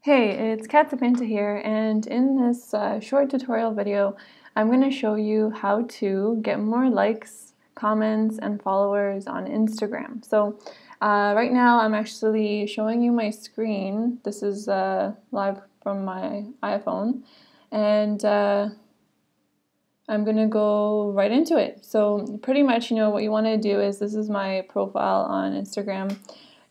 Hey, it's Katsapinta here, and in this short tutorial video, I'm going to show you how to get more likes, comments, and followers on Instagram. So right now I'm actually showing you my screen. This is live from my iPhone, and I'm going to go right into it. So pretty much, what you want to do is, this is my profile on Instagram.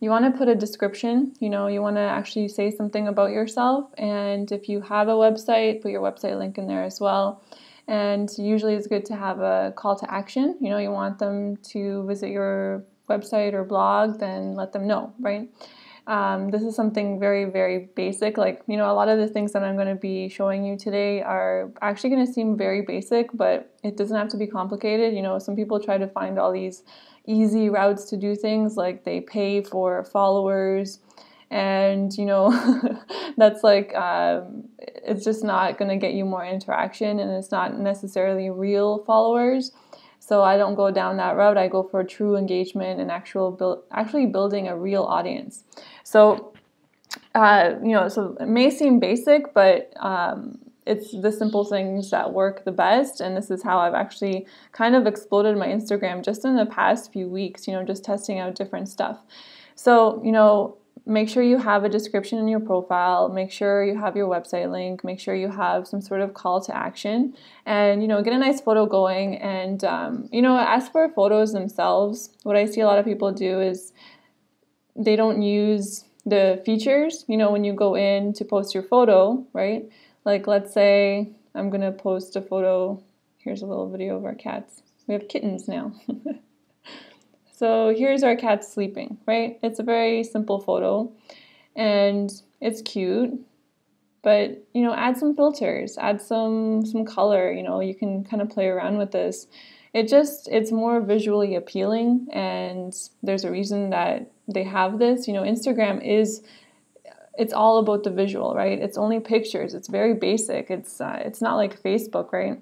You want to put a description, you want to actually say something about yourself, and if you have a website, put your website link in there as well. And usually it's good to have a call to action. You want them to visit your website or blog, then let them know, right? This is something very, very basic. Like, a lot of the things that I'm going to be showing you today are actually going to seem very basic, but it doesn't have to be complicated. Some people try to find all these easy routes to do things, like they pay for followers, and that's like it's just not going to get you more interaction, and it's not necessarily real followers. So I don't go down that route. I go for true engagement and actually building a real audience. So so it may seem basic, but it's the simple things that work the best, and this is how I've actually kind of exploded my Instagram just in the past few weeks, just testing out different stuff. So, make sure you have a description in your profile, make sure you have your website link, make sure you have some sort of call to action, and, get a nice photo going. And, as for photos themselves, what I see a lot of people do is they don't use the features, when you go in to post your photo, right? Like, let's say I'm going to post a photo. Here's a little video of our cats. We have kittens now. So here's our cat sleeping, right? It's a very simple photo, and it's cute, but, add some filters, add some color, you can kind of play around with this. It's more visually appealing, and there's a reason that they have this. Instagram it's all about the visual, right? It's only pictures. It's very basic. It's not like Facebook, right?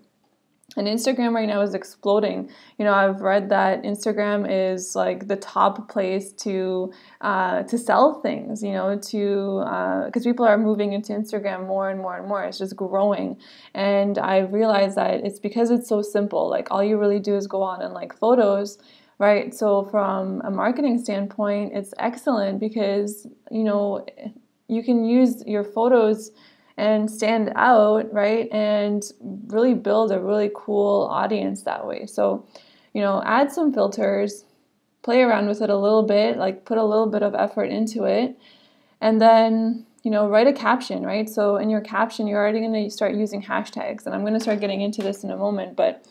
And Instagram right now is exploding. I've read that Instagram is like the top place to sell things. Because people are moving into Instagram more and more and more. It's just growing, and I realized that it's because it's so simple. Like, all you really do is go on and like photos, right? So from a marketing standpoint, it's excellent because you can use your photos and stand out, right? And really build a really cool audience that way. So, add some filters, play around with it a little bit, like put a little bit of effort into it, and then, write a caption, right? So in your caption, you're already going to start using hashtags, and I'm going to start getting into this in a moment, but,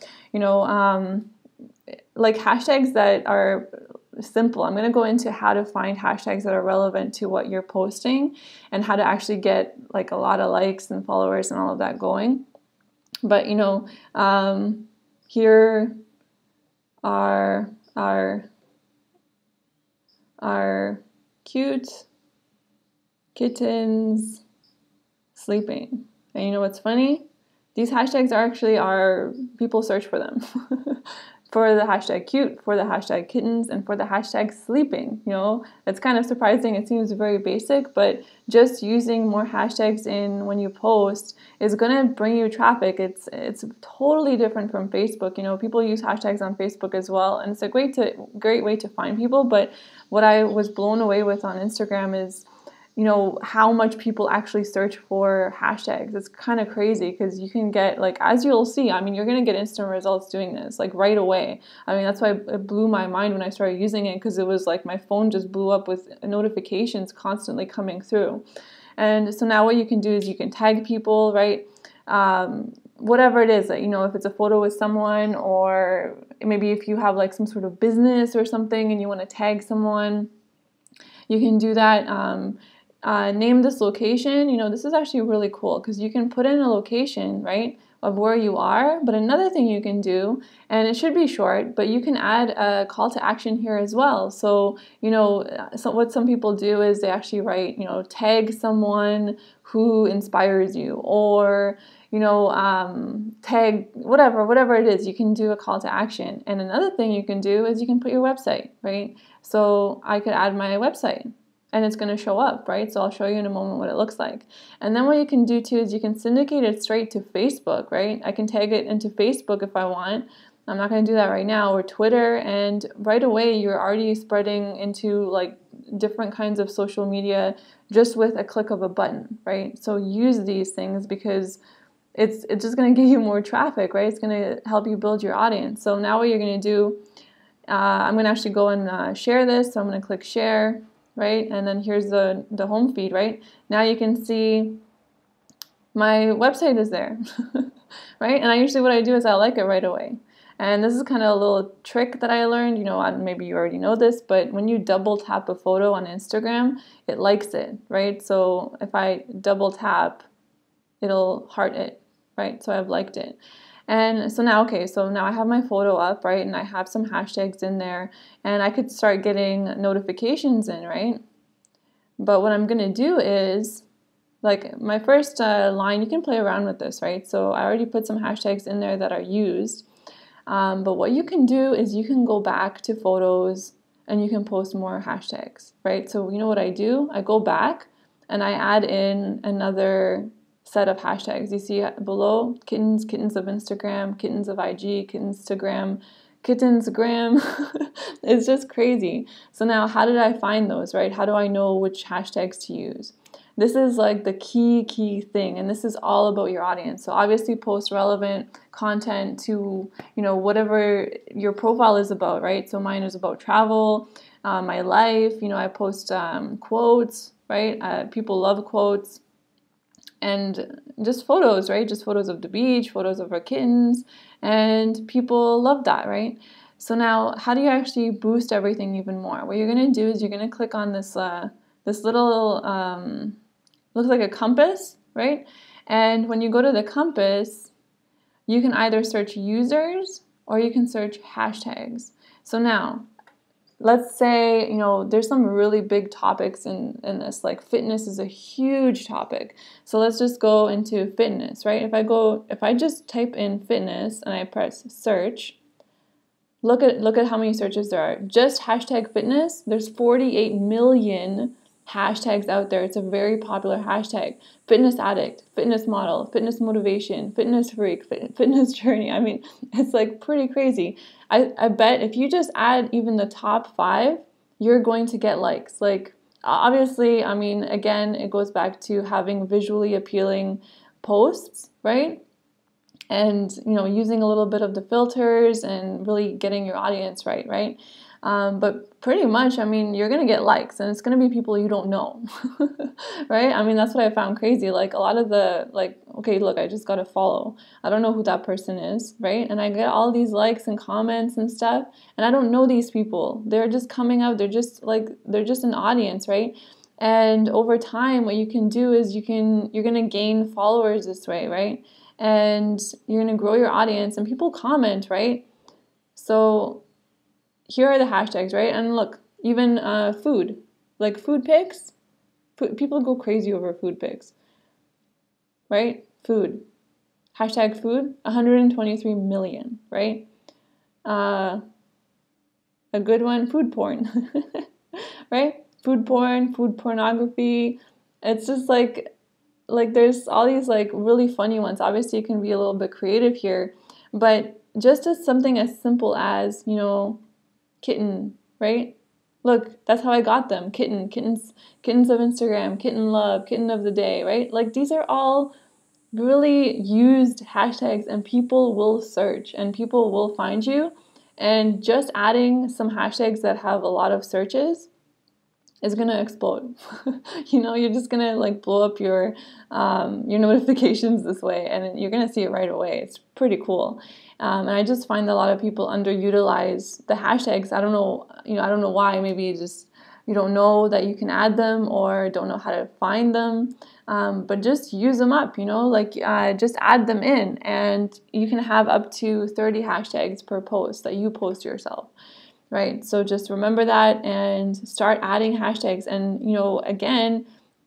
like hashtags that are simple. I'm going to go into how to find hashtags that are relevant to what you're posting, and how to actually get like a lot of likes and followers and all of that going. But here are our cute kittens sleeping. And you know what's funny? These hashtags are people search for them. For the hashtag cute, for the hashtag kittens, and for the hashtag sleeping. It's kind of surprising. It seems very basic, but just using more hashtags in when you post is going to bring you traffic. It's totally different from Facebook. People use hashtags on Facebook as well, and it's a great way to find people. But what I was blown away with on Instagram is how much people actually search for hashtags. It's kind of crazy, because you can get, like, as you'll see, you're going to get instant results doing this, like, right away. That's why it blew my mind when I started using it, because it was like my phone just blew up with notifications constantly coming through. And so now what you can do is you can tag people, right? Whatever it is, if it's a photo with someone, or maybe if you have like some sort of business or something and you want to tag someone, you can do that. Name this location. This is actually really cool, because you can put in a location, right, of where you are. But another thing you can do, and it should be short, but you can add a call to action here as well. So, so what some people do is they actually write, tag someone who inspires you, or, tag whatever it is. You can do a call to action. And another thing you can do is you can put your website, right? So I could add my website. and it's going to show up, right? So I'll show you in a moment what it looks like. And then what you can do too is you can syndicate it straight to Facebook, right? I can tag it into Facebook if I want. I'm not going to do that right now, or Twitter, and right away you're already spreading into like different kinds of social media just with a click of a button, right? So use these things because it's just going to give you more traffic, right? It's going to help you build your audience. So now what you're going to do, I'm going to actually go and share this. So I'm going to click share, right? And then here's the home feed, right? Now you can see my website is there, right? And what I do is I like it right away. And this is kind of a little trick that I learned, you know, maybe you already know this, but when you double tap a photo on Instagram, it likes it, right? So if I double tap, it'll heart it, right? So I've liked it. And so now, okay, so now I have my photo up, right? And I have some hashtags in there, and I could start getting notifications in, right? But what I'm gonna do is, like my first line, you can play around with this, right? So I already put some hashtags in there that are used. But what you can do is you can go back to photos and you can post more hashtags, right? So you know what I do? I go back and I add in another set of hashtags. You see below, kittens, kittens of Instagram, kittens of IG, kittensgram, kittensgram. It's just crazy. So now how did I find those, right? How do I know which hashtags to use? This is like the key thing, and this is all about your audience. So obviously post relevant content to, you know, whatever your profile is about, right? So mine is about travel, my life, you know, I post quotes, right? People love quotes, and just photos, right? Just photos of the beach, photos of our kittens, and people love that, right? So now how do you actually boost everything even more? What you're going to do is you're going to click on this this little looks like a compass, right? And when you go to the compass, you can either search users or you can search hashtags. So now, let's say, you know, there's some really big topics in this, like fitness is a huge topic. So let's just go into fitness, right? If I just type in fitness and I press search, look at how many searches there are. Just hashtag fitness, there's 48 million hashtags out there. It's a very popular hashtag. Fitness addict, fitness model, fitness motivation, fitness freak, fitness journey. I mean, it's like pretty crazy. I bet if you just add even the top 5, you're going to get likes. Like obviously, I mean, again, it goes back to having visually appealing posts, right? And, you know, using a little bit of the filters and really getting your audience right? But pretty much, I mean, you're going to get likes, and it's going to be people you don't know, right? I mean, that's what I found crazy. Like a lot of the, like, okay, look, I just got a follow. I don't know who that person is, right? And I get all these likes and comments and stuff, and I don't know these people. They're just coming out. They're just an audience, right? And over time, what you can do is you're going to gain followers this way, right? And you're going to grow your audience, and people comment, right? So here are the hashtags, right? And look, even food, like food pics. People go crazy over food pics, right? Food. Hashtag food, 123 million, right? A good one, food porn, right? Food porn, food pornography. It's just like there's all these like really funny ones. Obviously, you can be a little bit creative here, but just as something as simple as, you know, kitten, right? Look, that's how I got them. Kittens of Instagram, kitten love, kitten of the day, right? Like these are all really used hashtags, and people will search and people will find you. And just adding some hashtags that have a lot of searches is gonna explode. You know, you're just gonna like blow up your notifications this way, and you're gonna see it right away. It's pretty cool. And I just find that a lot of people underutilize the hashtags. I don't know why. Maybe just you don't know that you can add them or don't know how to find them. But just use them up, you know, like just add them in, and you can have up to 30 hashtags per post that you post yourself. Right, so just remember that and start adding hashtags. And, you know, again,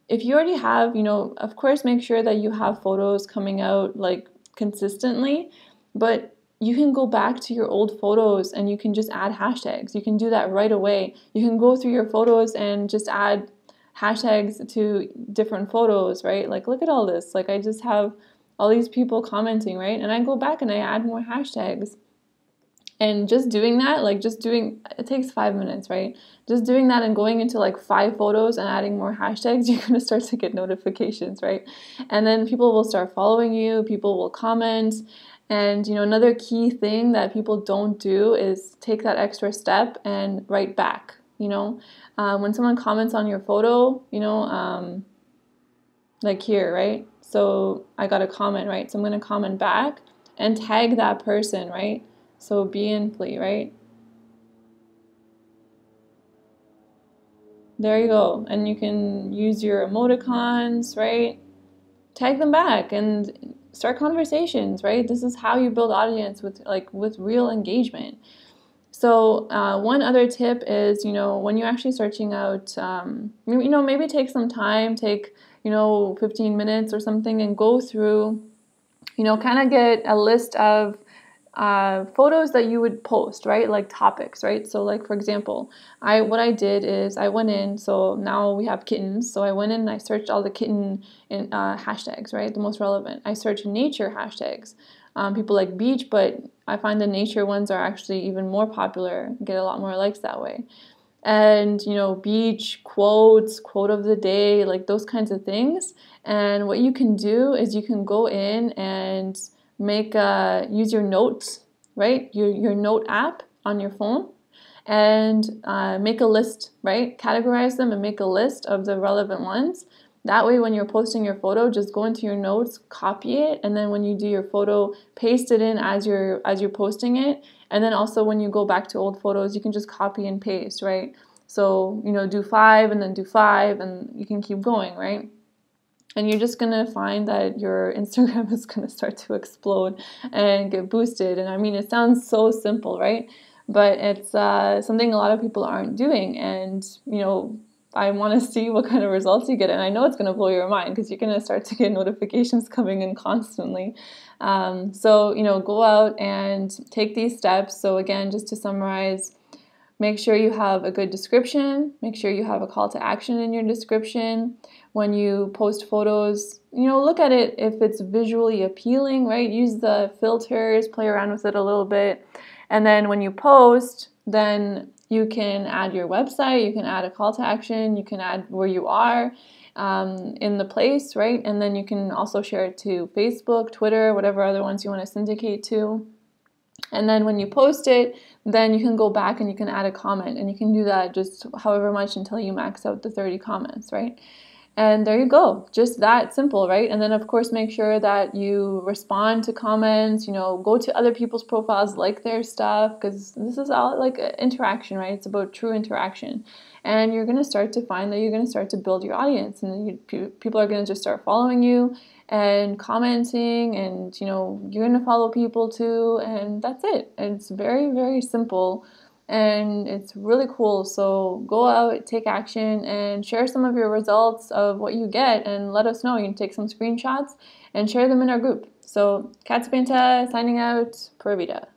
if you already have, you know, of course, make sure that you have photos coming out like consistently, but you can go back to your old photos and you can just add hashtags. You can do that right away. You can go through your photos and just add hashtags to different photos, right? Like, look at all this. Like, I just have all these people commenting, right? And I go back and I add more hashtags. And just doing that, like it takes 5 minutes, right? Just doing that and going into like 5 photos and adding more hashtags, you're going to start to get notifications, right? And then people will start following you, people will comment. And, another key thing that people don't do is take that extra step and write back, when someone comments on your photo, like here, right? So I got a comment, right? So I'm going to comment back and tag that person, right? So be in play, right? There you go. And you can use your emoticons, right? Tag them back and start conversations, right? This is how you build audience with real engagement. So one other tip is, when you're actually searching out, maybe take some time, take 15 minutes or something, and go through, kind of get a list of photos that you would post, right? Like topics, right? So like, for example, what I did is I went in, so now we have kittens. So I went in and I searched all the kitten hashtags, right? The most relevant. I searched nature hashtags. People like beach, but I find the nature ones are actually even more popular, get a lot more likes that way. And, beach, quotes, quote of the day, like those kinds of things. And what you can do is you can go in and use your notes, right? Your note app on your phone, and make a list, right? Categorize them and make a list of the relevant ones. That way, when you're posting your photo, just go into your notes, copy it, and then when you do your photo, paste it in as you're posting it. And then also when you go back to old photos, you can just copy and paste, right? So, do 5 and then do 5, and you can keep going, right? And you're just going to find that your Instagram is going to start to explode and get boosted. And I mean, it sounds so simple, right? But it's something a lot of people aren't doing. And, I want to see what kind of results you get. And I know it's going to blow your mind because you're going to start to get notifications coming in constantly. So, go out and take these steps. So again, just to summarize, make sure you have a good description. Make sure you have a call to action in your description. When you post photos, look at it if it's visually appealing, right? Use the filters, play around with it a little bit. And then when you post, then you can add your website, you can add a call to action, you can add where you are in the place, right? And then you can also share it to Facebook, Twitter, whatever other ones you want to syndicate to. And then when you post it, then you can go back and you can add a comment, and you can do that just however much until you max out the 30 comments, right? And there you go, just that simple, right? And then of course, make sure that you respond to comments, go to other people's profiles, like their stuff, because this is all like interaction, right? It's about true interaction. And you're going to start to find that you're going to start to build your audience, and people are going to just start following you and commenting, and you're going to follow people too, and that's it. It's very, very simple. And it's really cool. So go out, take action, and share some of your results of what you get, and let us know. You can take some screenshots and share them in our group. So Katspinta signing out, Pura Vida.